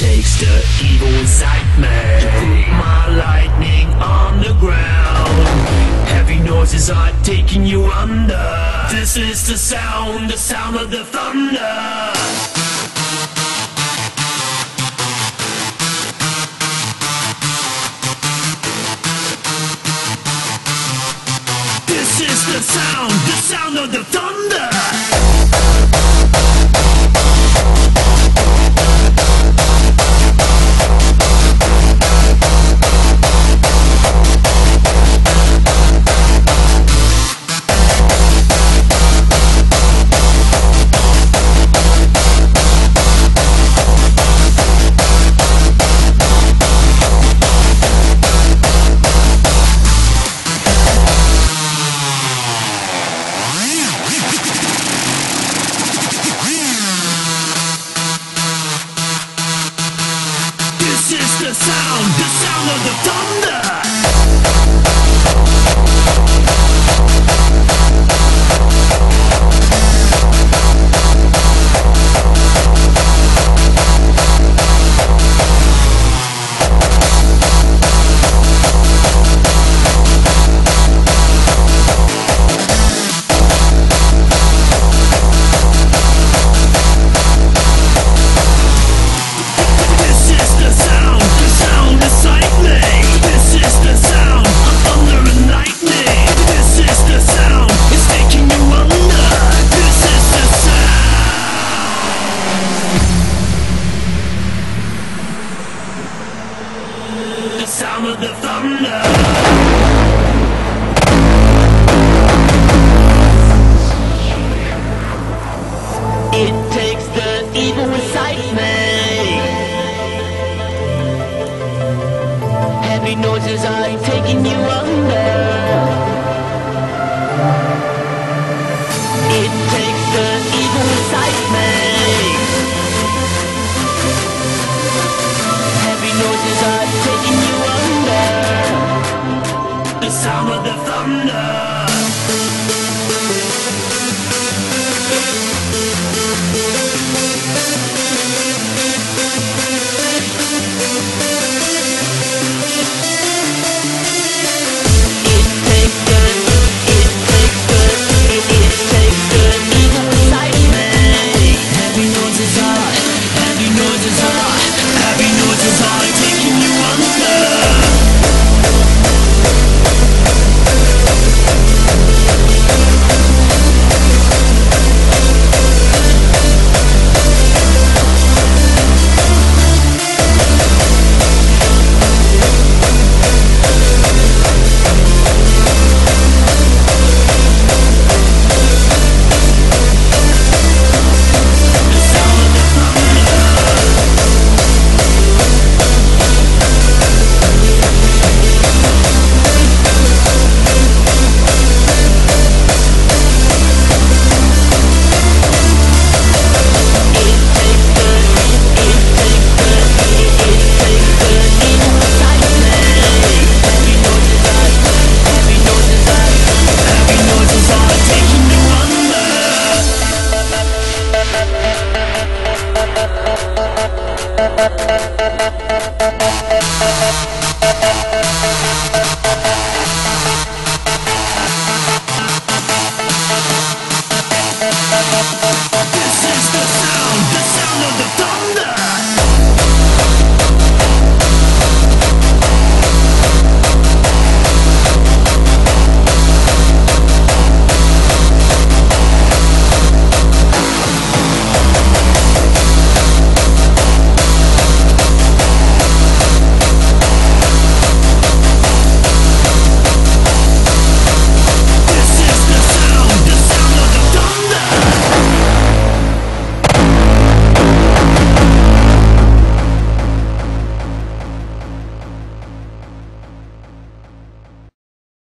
takes the evil inside me to put my lightning on the ground. Heavy noises are taking you under. This is the sound of the thunder. This is the sound of the thunder. This is the sound of the thunder. The sound of the thunder. It takes the evil inside me. Heavy noises are taking you under. It takes the evil inside me. Heavy noises are taking you under. The sound of the thunder. Heavy noises are